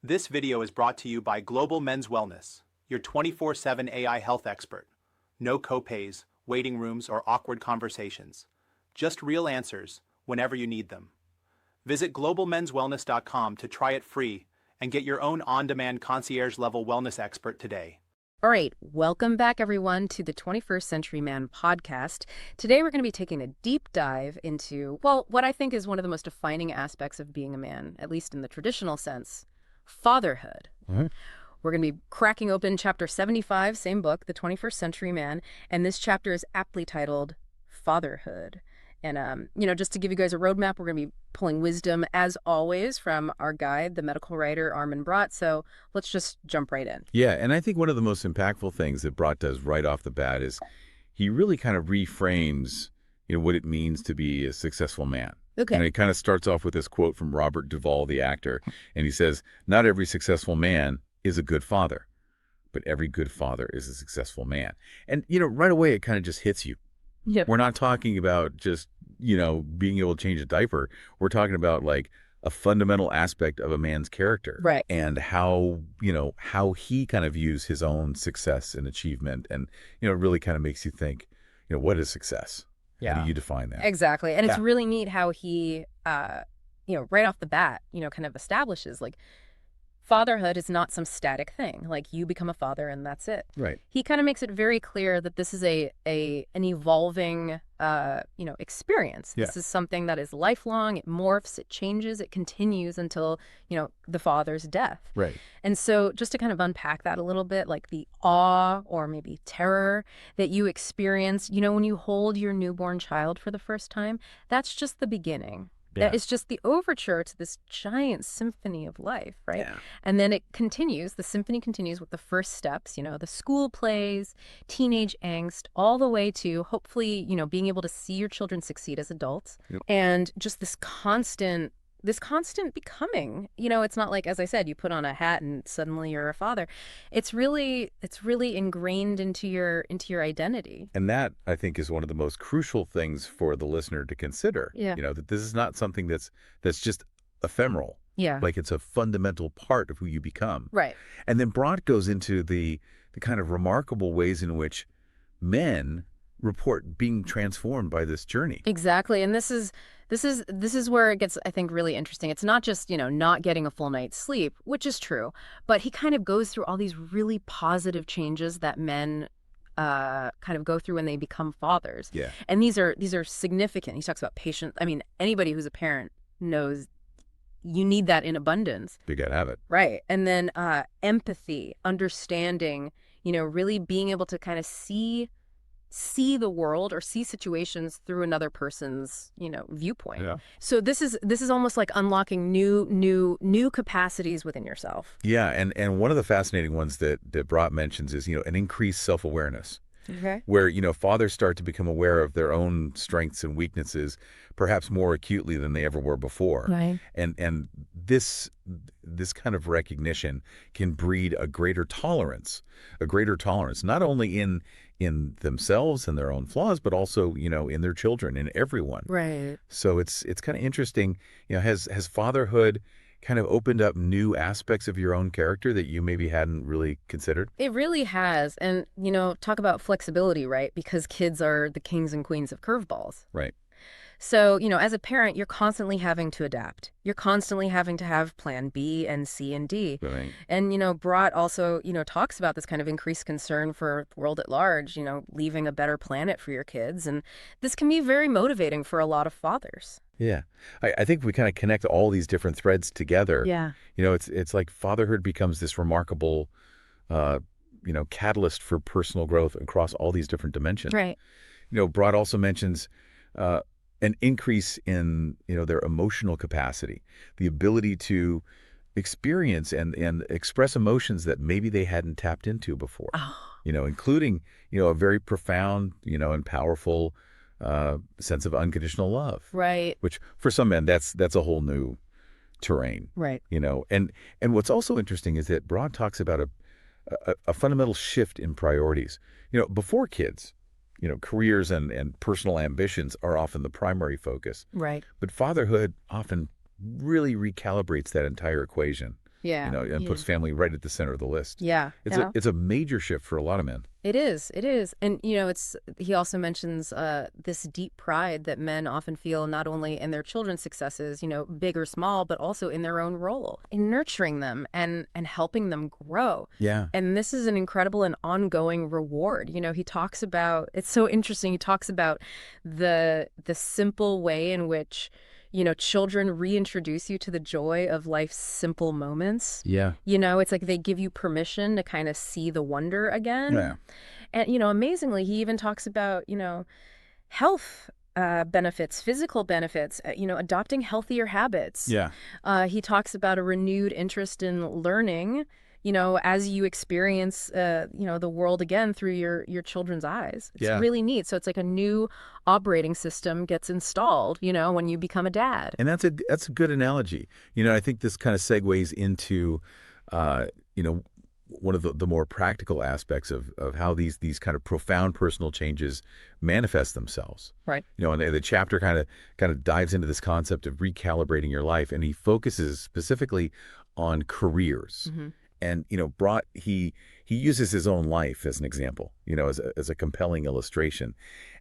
This video is brought to you by Global Men's Wellness, your 24/7 AI health expert. No copays, waiting rooms, or awkward conversations. Just real answers whenever you need them. Visit globalmenswellness.com to try it free and get your own on-demand concierge-level wellness expert today. All right, welcome back everyone to the 21st Century Man podcast. Today we're going to be taking a deep dive into, well, what I think is one of the most defining aspects of being a man, at least in the traditional sense, fatherhood. We're going to be cracking open chapter 75, same book, The 21st Century Man, and this chapter is aptly titled Fatherhood. And, just to give you guys a roadmap, we're going to be pulling wisdom, as always, from our guide, the medical writer, Armand Bra. So let's just jump right in. Yeah, and I think one of the most impactful things that Brat does right off the bat is he really kind of reframes, what it means to be a successful man. Okay. And it kind of starts off with this quote from Robert Duvall, the actor, and he says, "Not every successful man is a good father, but every good father is a successful man." And, right away it kind of just hits you. Yep. We're not talking about just, being able to change a diaper. We're talking about like a fundamental aspect of a man's character. Right. And how he kind of views his own success and achievement. And, it really kind of makes you think, what is success? Yeah. How do you define that? Exactly. And it's really neat how he, right off the bat, kind of establishes like fatherhood is not some static thing. Like you become a father and that's it. Right. He kind of makes it very clear that this is an evolving, experience. Yeah. This is something that is lifelong. It morphs, it changes, it continues until, the father's death. Right. And so just to kind of unpack that a little bit, like the awe or maybe terror that you experience, when you hold your newborn child for the first time, that's just the beginning. Yeah. That is just the overture to this giant symphony of life, right? Yeah. And then the symphony continues with the first steps, the school plays, teenage angst, all the way to hopefully, being able to see your children succeed as adults. Yep. And just this constant becoming. It's not like, as I said, you put on a hat and suddenly you're a father. It's really ingrained into your identity. And that, I think, is one of the most crucial things for the listener to consider. Yeah. That this is not something that's just ephemeral. Yeah. Like it's a fundamental part of who you become. Right. And then Brat goes into the kind of remarkable ways in which men report being transformed by this journey. Exactly. And this is where it gets, I think, really interesting. It's not just, not getting a full night's sleep, which is true, but he kind of goes through all these really positive changes that men kind of go through when they become fathers. Yeah. And these are significant. He talks about patience. I mean, anybody who's a parent knows you need that in abundance. You gotta have it. Right. And then empathy, understanding, really being able to kind of see the world or see situations through another person's, viewpoint. Yeah. So this is almost like unlocking new capacities within yourself. Yeah, and one of the fascinating ones that Brat mentions is, an increased self-awareness. Okay. Where, fathers start to become aware of their own strengths and weaknesses, perhaps more acutely than they ever were before. Right. And this kind of recognition can breed a greater tolerance, not only in themselves and their own flaws, but also, in their children, in everyone. Right. So it's kind of interesting, has fatherhood kind of opened up new aspects of your own character that you maybe hadn't really considered? It really has. And, talk about flexibility, right? Because kids are the kings and queens of curveballs. Right. So, as a parent, you're constantly having to adapt. You're constantly having to have plan B and C and D. Right. And, Brat also, talks about this kind of increased concern for the world at large, leaving a better planet for your kids. And this can be very motivating for a lot of fathers. Yeah. I think we kind of connect all these different threads together. Yeah. It's like fatherhood becomes this remarkable, catalyst for personal growth across all these different dimensions. Right. Brat also mentions an increase in, their emotional capacity, the ability to experience and express emotions that maybe they hadn't tapped into before, including, a very profound, and powerful sense of unconditional love. Right. Which for some men, that's a whole new terrain. Right. And what's also interesting is that Brat talks about a fundamental shift in priorities. Before kids, careers and personal ambitions are often the primary focus. Right. But fatherhood often really recalibrates that entire equation. Yeah. and Yeah. puts family right at the center of the list. Yeah. It's a major shift for a lot of men. It is. It is. And, he also mentions this deep pride that men often feel not only in their children's successes, big or small, but also in their own role, in nurturing them and helping them grow. Yeah. And this is an incredible and ongoing reward. He talks about, it's so interesting. He talks about the simple way in which children reintroduce you to the joy of life's simple moments. Yeah. It's like they give you permission to kind of see the wonder again. Yeah. And, amazingly, he even talks about, health benefits, physical benefits, adopting healthier habits. Yeah. He talks about a renewed interest in learning, as you experience, the world again through your children's eyes. It's really neat. So it's like a new operating system gets installed, when you become a dad. And that's a good analogy. I think this kind of segues into, one of the more practical aspects of how these kind of profound personal changes manifest themselves. Right. And the chapter kind of dives into this concept of recalibrating your life, and he focuses specifically on careers. Mm-hmm. And Bra, he uses his own life as an example, as a compelling illustration,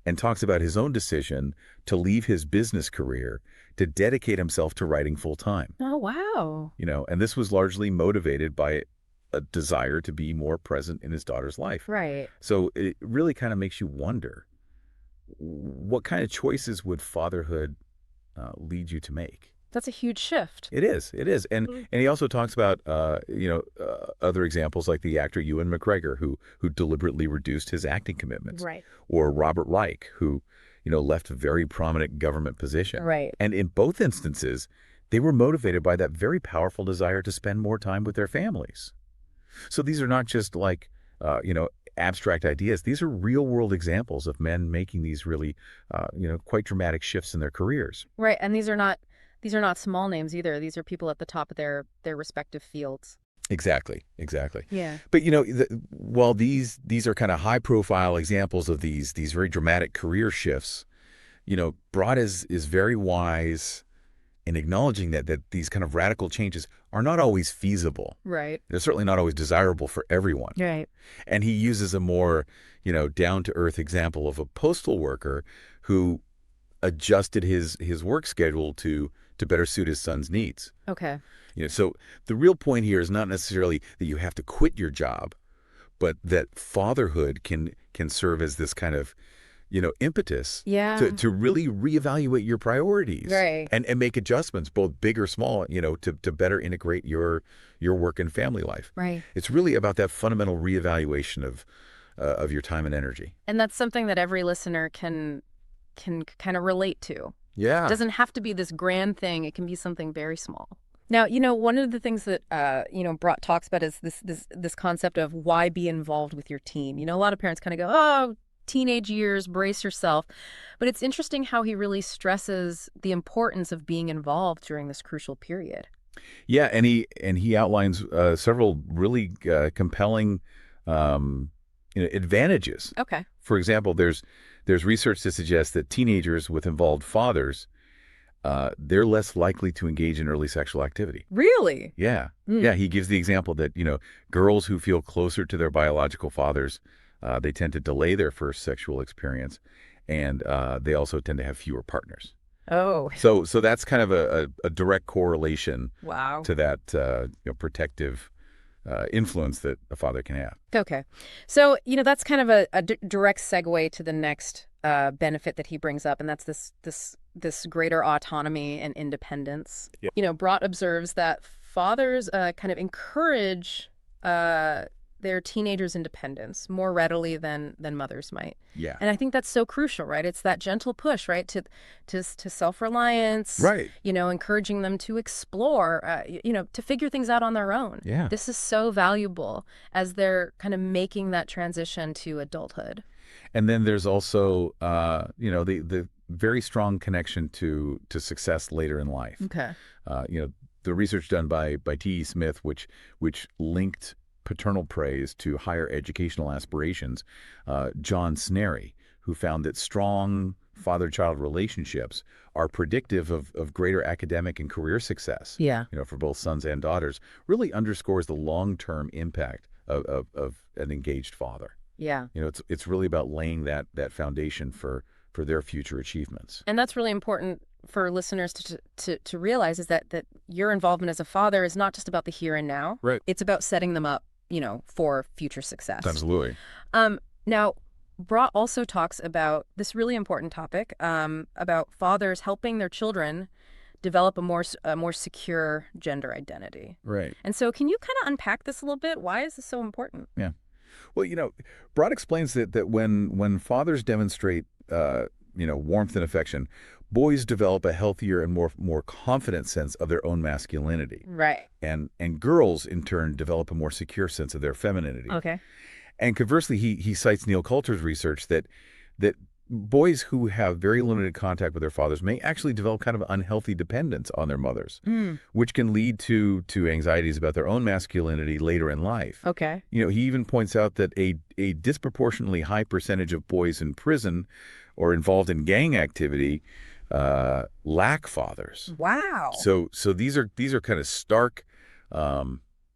and talks about his own decision to leave his business career to dedicate himself to writing full time. Oh, wow. And this was largely motivated by a desire to be more present in his daughter's life. Right. So it really kind of makes you wonder, what kind of choices would fatherhood lead you to make? That's a huge shift. It is. And he also talks about other examples like the actor Ewan McGregor, who deliberately reduced his acting commitments. Right. Or Robert Reich, who left a very prominent government position. Right. And in both instances, they were motivated by that very powerful desire to spend more time with their families. So these are not just like abstract ideas. These are real world examples of men making these really quite dramatic shifts in their careers. Right. And these are not small names either. These are people at the top of their respective fields. Exactly. Yeah. But while these are kind of high profile examples of these very dramatic career shifts, Bra is very wise in acknowledging that these kind of radical changes are not always feasible. Right. They're certainly not always desirable for everyone. Right. And he uses a more down to earth example of a postal worker who adjusted his work schedule to better suit his son's needs. Okay. So the real point here is not necessarily that you have to quit your job, but that fatherhood can serve as this kind of, impetus to really reevaluate your priorities. Right. And make adjustments, both big or small, to better integrate your work and family life. Right. It's really about that fundamental reevaluation of your time and energy. And that's something that every listener can kind of relate to. Yeah. It doesn't have to be this grand thing. It can be something very small. Now, one of the things that, Bra talks about is this concept of why be involved with your teen. A lot of parents kind of go, oh, teenage years, brace yourself. But it's interesting how he really stresses the importance of being involved during this crucial period. Yeah, and he outlines several really compelling advantages. Okay. For example, there's research to suggest that teenagers with involved fathers, they're less likely to engage in early sexual activity. Really? Yeah. Yeah, he gives the example that, girls who feel closer to their biological fathers, they tend to delay their first sexual experience, and they also tend to have fewer partners. Oh. So that's kind of a direct correlation Wow. to that protective influence that a father can have. Okay. So, that's kind of a direct segue to the next benefit that he brings up, and that's this greater autonomy and independence. Yep. Bra observes that fathers kind of encourage their teenagers' independence more readily than mothers might. Yeah. And I think that's so crucial, right? It's that gentle push, right, to self-reliance. Right. Encouraging them to explore, to figure things out on their own. Yeah. This is so valuable as they're kind of making that transition to adulthood. And then there's also, the very strong connection to success later in life. Okay. The research done by T.E. Smith, which linked paternal praise to higher educational aspirations, John Snary, who found that strong father-child relationships are predictive of greater academic and career success, Yeah. for both sons and daughters, really underscores the long-term impact of an engaged father. Yeah. It's really about laying that foundation for their future achievements. And that's really important for listeners to realize, is that your involvement as a father is not just about the here and now. Right. It's about setting them up, for future success. Absolutely. Now, Bra also talks about this really important topic, about fathers helping their children develop a more secure gender identity. Right. And so can you kind of unpack this a little bit? Why is this so important? Yeah. Well, Broad explains that when fathers demonstrate, warmth and affection, boys develop a healthier and more confident sense of their own masculinity. Right. And girls, in turn, develop a more secure sense of their femininity. Okay. And conversely, he cites Neil Coulter's research that boys who have very limited contact with their fathers may actually develop kind of unhealthy dependence on their mothers, which can lead to anxieties about their own masculinity later in life. Okay. He even points out that a disproportionately high percentage of boys in prison or involved in gang activity lack fathers. Wow. So these are kind of stark,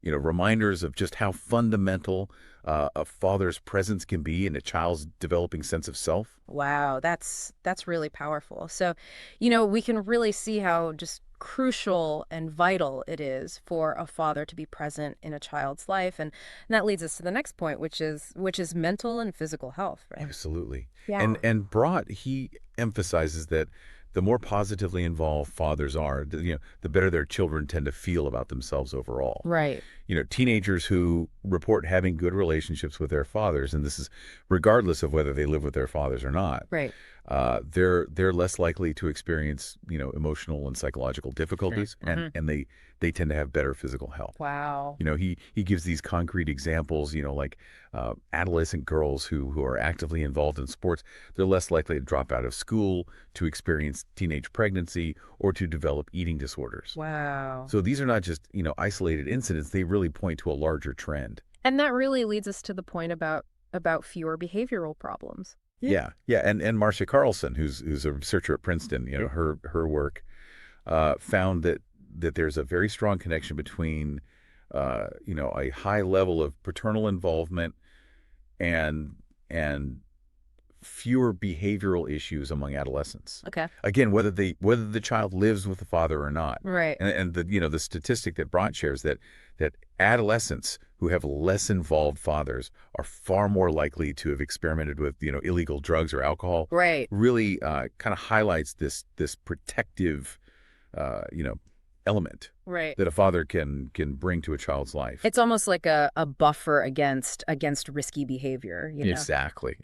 reminders of just how fundamental a father's presence can be in a child's developing sense of self. Wow, that's really powerful. So, we can really see how just crucial and vital it is for a father to be present in a child's life, and that leads us to the next point, which is mental and physical health, right? Absolutely. Yeah. And Brott, he emphasizes that the more positively involved fathers are, the better their children tend to feel about themselves overall. Right. Teenagers who report having good relationships with their fathers, and this is regardless of whether they live with their fathers or not. Right. They're less likely to experience, emotional and psychological difficulties, Sure. and they tend to have better physical health. Wow. He gives these concrete examples, like adolescent girls who are actively involved in sports. They're less likely to drop out of school, to experience teenage pregnancy, or to develop eating disorders. Wow. So these are not just, isolated incidents. They really point to a larger trend. And that really leads us to the point about fewer behavioral problems. Yeah. And Marcia Carlson, who's a researcher at Princeton, her work found that there's a very strong connection between, a high level of paternal involvement and fewer behavioral issues among adolescents. Okay. Again, whether the child lives with the father or not. Right. And the statistic that Bront shares that adolescents who have less involved fathers are far more likely to have experimented with illegal drugs or alcohol. Right. Really kind of highlights this protective element Right. that a father can bring to a child's life. It's almost like a buffer against risky behavior, Exactly.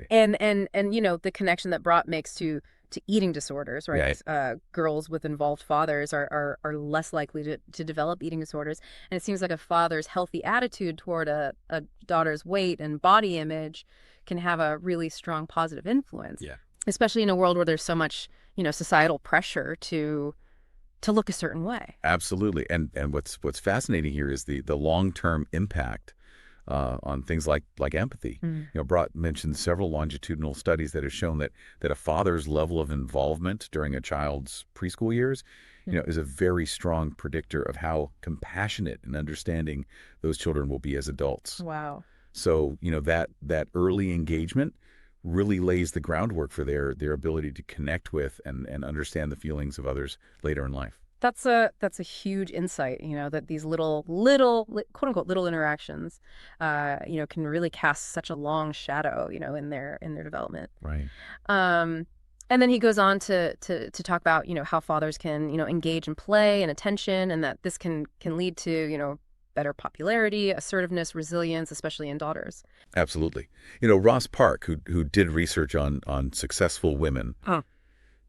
And the connection that Brott makes to eating disorders, right? Girls with involved fathers are less likely to develop eating disorders. And it seems like a father's healthy attitude toward a daughter's weight and body image can have a really strong positive influence. Yeah. Especially in a world where there's so much, societal pressure to look a certain way. Absolutely. And what's fascinating here is the long-term impact on things like empathy. Brott mentioned several longitudinal studies that have shown that a father's level of involvement during a child's preschool years, is a very strong predictor of how compassionate and understanding those children will be as adults. Wow. So, that early engagement really lays the groundwork for their ability to connect with and understand the feelings of others later in life. That's a huge insight, that these little quote unquote little interactions, can really cast such a long shadow, in their development. Right. And then he goes on to talk about, how fathers can, engage in play and attention, and that this can lead to, better popularity, assertiveness, resilience, especially in daughters. Absolutely. Ross Park, who did research on successful women,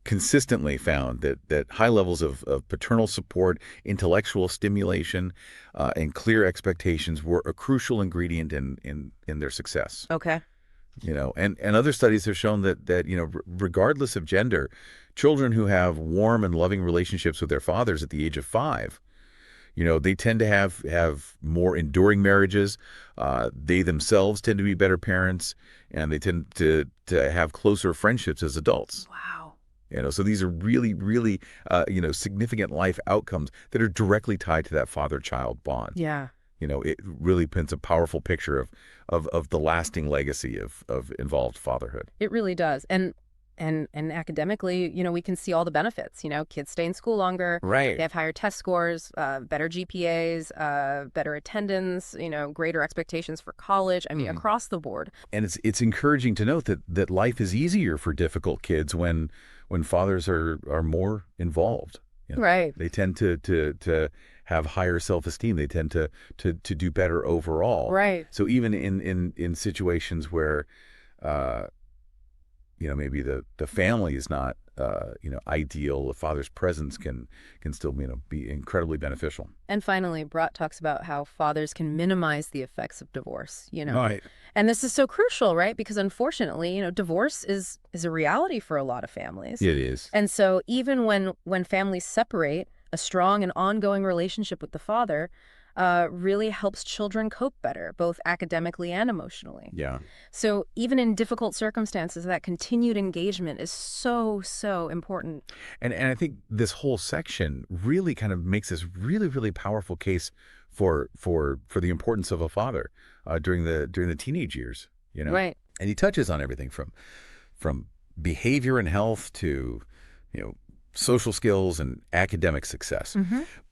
consistently found that high levels of paternal support, intellectual stimulation, and clear expectations were a crucial ingredient in their success. Okay. And other studies have shown that regardless of gender, children who have warm and loving relationships with their fathers at the age of 5, They tend to have more enduring marriages. They themselves tend to be better parents, and they tend to have closer friendships as adults. Wow. So these are really, really, significant life outcomes that are directly tied to that father-child bond. Yeah. It really paints a powerful picture of the lasting legacy of involved fatherhood. It really does. And academically, we can see all the benefits. Kids stay in school longer. Right. They have higher test scores, better GPAs, better attendance, greater expectations for college. I mean, across the board. And it's encouraging to note that life is easier for difficult kids when fathers are more involved. Right. They tend to have higher self-esteem. They tend to do better overall. Right. So even in situations where maybe the family is not ideal, the father's presence can still be incredibly beneficial. And finally, Bra talks about how fathers can minimize the effects of divorce. Right. And this is so crucial, right? Because unfortunately, divorce is a reality for a lot of families. It is. And so even when families separate, a strong and ongoing relationship with the father really helps children cope better, both academically and emotionally. Yeah. So even in difficult circumstances, that continued engagement is so, so important. And I think this whole section really kind of makes this really, really powerful case for the importance of a father during the teenage years. Right. And he touches on everything from behavior and health to social skills and academic success.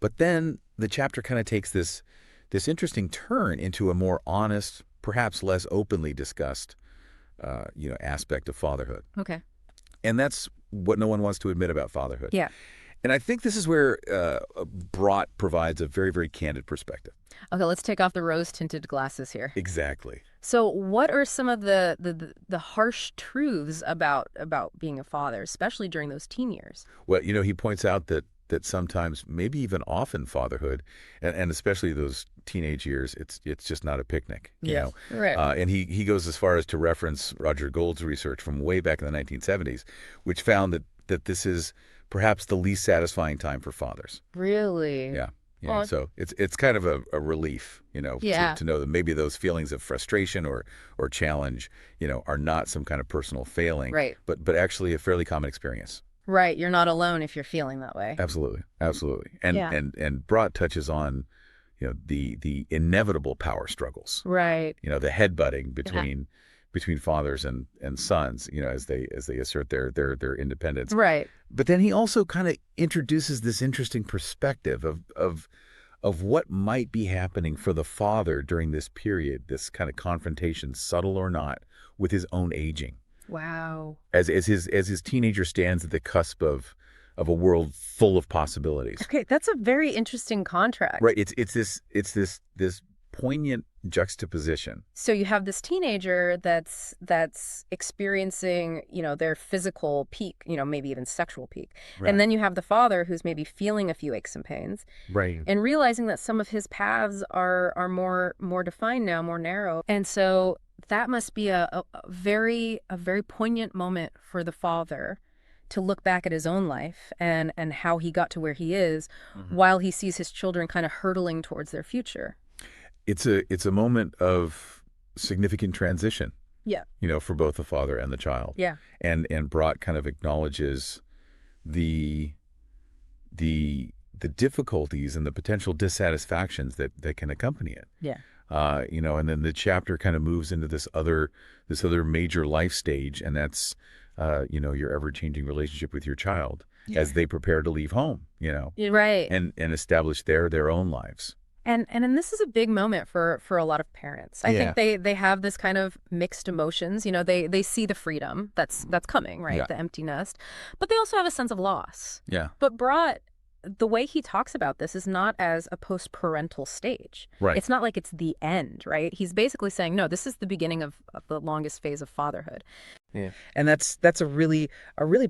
But then the chapter kind of takes this interesting turn into a more honest, perhaps less openly discussed, aspect of fatherhood. Okay. And that's what no one wants to admit about fatherhood. Yeah. And I think this is where Bra provides a very, very candid perspective. Okay, let's take off the rose-tinted glasses here. Exactly. So what are some of the harsh truths about being a father, especially during those teen years? Well, he points out that sometimes, maybe even often, fatherhood, and especially those teenage years, it's just not a picnic. Right. And he goes as far as to reference Roger Gould's research from way back in the 1970s, which found that this is perhaps the least satisfying time for fathers. Really? Yeah. Well, So it's kind of a relief, Yeah. to know that maybe those feelings of frustration or challenge, are not some kind of personal failing, Right. but actually a fairly common experience. Right. You're not alone if you're feeling that way. Absolutely. Absolutely. And Yeah. and Bra touches on, the inevitable power struggles, Right. the headbutting between fathers and sons, as they assert their independence. Right. But then he also kind of introduces this interesting perspective of what might be happening for the father during this period, this kind of confrontation, subtle or not, with his own aging. Wow. As his teenager stands at the cusp of a world full of possibilities. Okay, that's a very interesting contrast. Right. It's this poignant juxtaposition. So you have this teenager that's experiencing, their physical peak, maybe even sexual peak. Right. And then you have the father who's maybe feeling a few aches and pains Right. and realizing that some of his paths are more defined now, more narrow. And so that must be a very poignant moment for the father to look back at his own life and how he got to where he is while he sees his children kind of hurtling towards their future. It's a moment of significant transition. Yeah. For both the father and the child. Yeah. And Bra kind of acknowledges the difficulties and the potential dissatisfactions that can accompany it. Yeah. And then the chapter kind of moves into this other major life stage, and that's your ever-changing relationship with your child as they prepare to leave home, You're right. and establish their own lives. And this is a big moment for a lot of parents. I think they have this kind of mixed emotions. They see the freedom that's coming, right? Yeah. The empty nest. But they also have a sense of loss. Yeah. But the way he talks about this is not as a post-parental stage. Right. It's not like it's the end, right? He's basically saying, no, this is the beginning of the longest phase of fatherhood. Yeah. And that's a really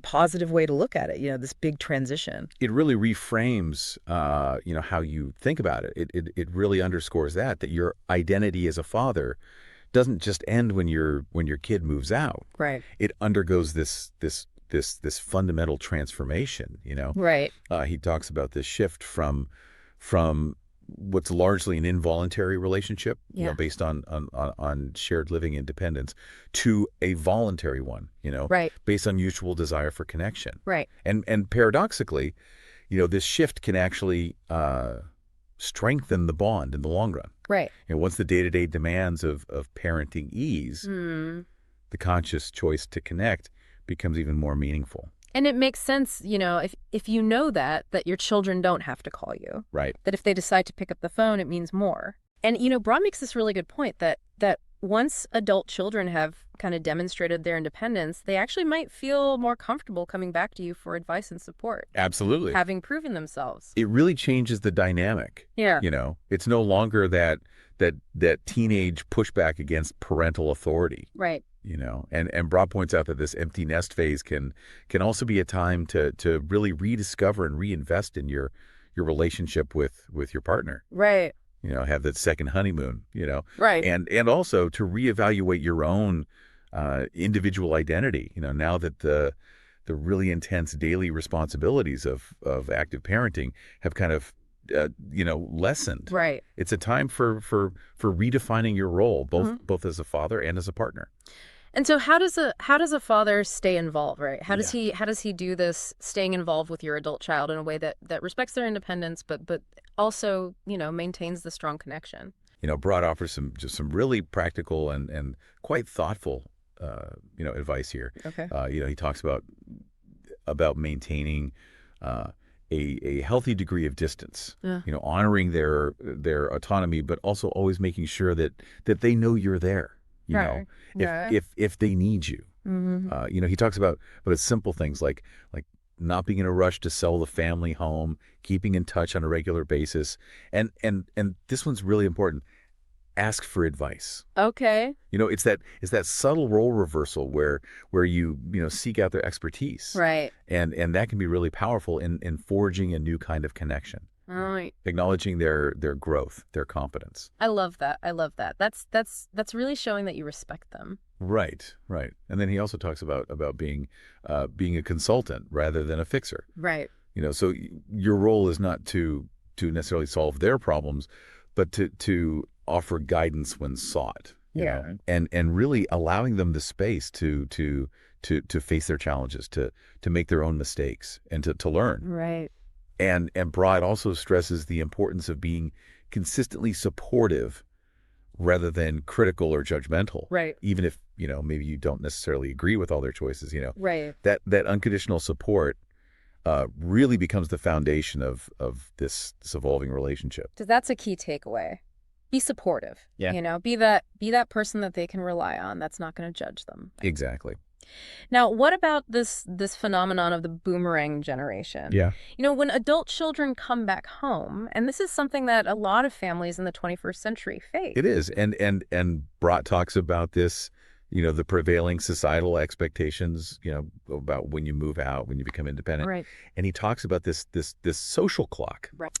positive way to look at it, this big transition. It really reframes, how you think about it. It really underscores that your identity as a father doesn't just end when your kid moves out. Right. It undergoes this fundamental transformation. Right. He talks about this shift from what's largely an involuntary relationship, Yeah. based on shared living independence, to a voluntary one, Right. based on mutual desire for connection. Right. And paradoxically, this shift can actually strengthen the bond in the long run. Right. Once the day-to-day demands of parenting ease, Hmm. the conscious choice to connect becomes even more meaningful. And it makes sense, if you know that your children don't have to call you, Right. that if they decide to pick up the phone, it means more. And, Bra makes this really good point that once adult children have kind of demonstrated their independence, they actually might feel more comfortable coming back to you for advice and support, Absolutely. having proven themselves. It really changes the dynamic. Yeah. It's no longer that teenage pushback against parental authority. Right. And Bra points out that this empty nest phase can also be a time to really rediscover and reinvest in your relationship with your partner. Right. Have that second honeymoon, Right. and also to reevaluate your own individual identity, now that the really intense daily responsibilities of active parenting have kind of lessened. Right. It's a time for redefining your role, both as a father and as a partner. And so how does a father stay involved, right? How does he do this, staying involved with your adult child in a way that respects their independence, but also, maintains the strong connection? Bra offers some really practical and quite thoughtful advice here. Okay. He talks about maintaining a healthy degree of distance. Yeah. Honoring their autonomy, but also always making sure that they know you're there. Right. If they need you. Mm-hmm. He talks about simple things like not being in a rush to sell the family home, keeping in touch on a regular basis, and this one's really important. Ask for advice. Okay. It's that subtle role reversal where you seek out their expertise. Right. And that can be really powerful in forging a new kind of connection. Right. Acknowledging their growth, their competence. I love that. That's really showing that you respect them. Right. And then he also talks about being a consultant rather than a fixer. Right. So your role is not to necessarily solve their problems, but to offer guidance when sought. You know? And really allowing them the space to face their challenges, to make their own mistakes, and to learn. Right. And Bra also stresses the importance of being consistently supportive rather than critical or judgmental. Right. Even if, maybe you don't necessarily agree with all their choices, Right. That unconditional support really becomes the foundation of this evolving relationship. So that's a key takeaway. Be supportive. Yeah. Be that person that they can rely on that's not going to judge them. Exactly. Now, what about this phenomenon of the boomerang generation? Yeah. When adult children come back home, and this is something that a lot of families in the 21st century face. It is. And Brat talks about this, the prevailing societal expectations, about when you move out, when you become independent. Right. And he talks about this social clock. Right.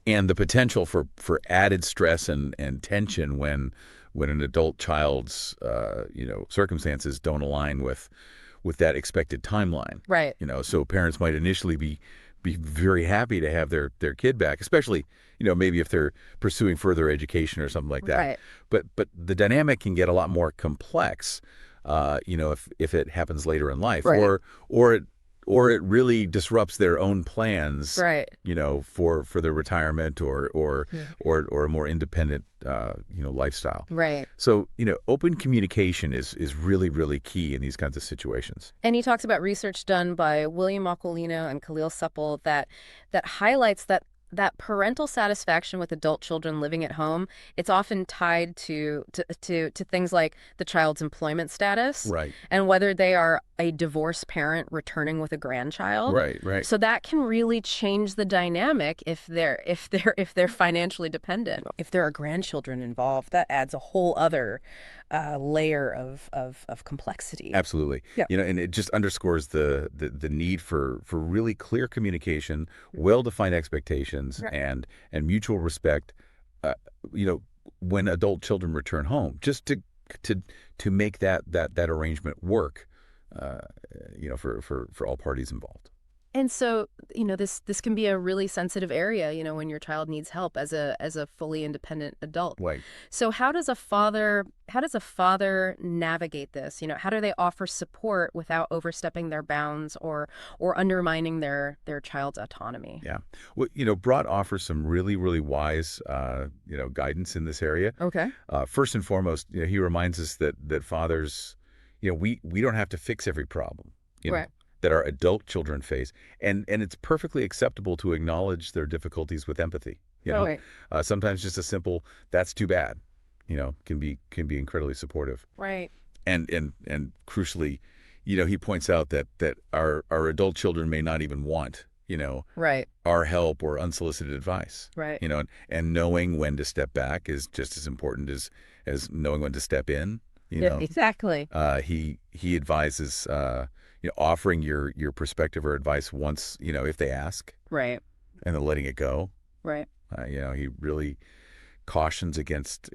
And the potential for added stress and tension when an adult child's circumstances don't align with that expected timeline. Right. So parents might initially be very happy to have their kid back, especially maybe if they're pursuing further education or something like that. Right. But the dynamic can get a lot more complex, if it happens later in life, Right. or it really disrupts their own plans, Right. for their retirement or a more independent, lifestyle. Right. So, open communication is really, really key in these kinds of situations. And he talks about research done by William Aquilino and Khalil Supple that highlights that parental satisfaction with adult children living at home, it's often tied to things like the child's employment status, Right. and whether they are a divorced parent returning with a grandchild. Right. So that can really change the dynamic if they're financially dependent. If there are grandchildren involved, that adds a whole other layer of complexity. Absolutely. Yeah. And it just underscores the need for really clear communication, well-defined expectations, Right. and mutual respect, when adult children return home, just to make that arrangement work, for all parties involved. And so, this can be a really sensitive area, when your child needs help as a fully independent adult. Right. So how does a father navigate this? How do they offer support without overstepping their bounds or undermining their child's autonomy? Yeah. Well, Brott offers some really, really wise, guidance in this area. Okay. First and foremost, he reminds us that fathers, we don't have to fix every problem, Right. that our adult children face, and it's perfectly acceptable to acknowledge their difficulties with empathy. Oh, right. Sometimes just a simple "that's too bad," can be incredibly supportive. Right. And crucially, he points out that our adult children may not even want, Right. our help or unsolicited advice. Right. And knowing when to step back is just as important as knowing when to step in. Yeah, exactly. He advises offering your perspective or advice once, if they ask, Right. and then letting it go. Right. He really cautions against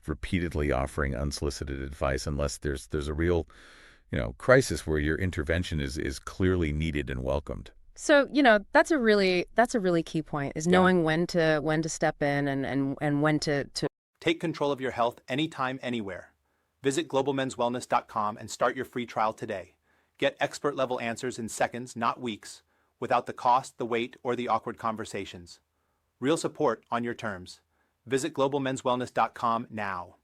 repeatedly offering unsolicited advice unless there's a real, crisis where your intervention is clearly needed and welcomed. So, that's a really key point is knowing when to step in and when to Take control of your health anytime, anywhere. Visit globalmenswellness.com and start your free trial today. Get expert-level answers in seconds, not weeks, without the cost, the wait, or the awkward conversations. Real support on your terms. Visit globalmenswellness.com now.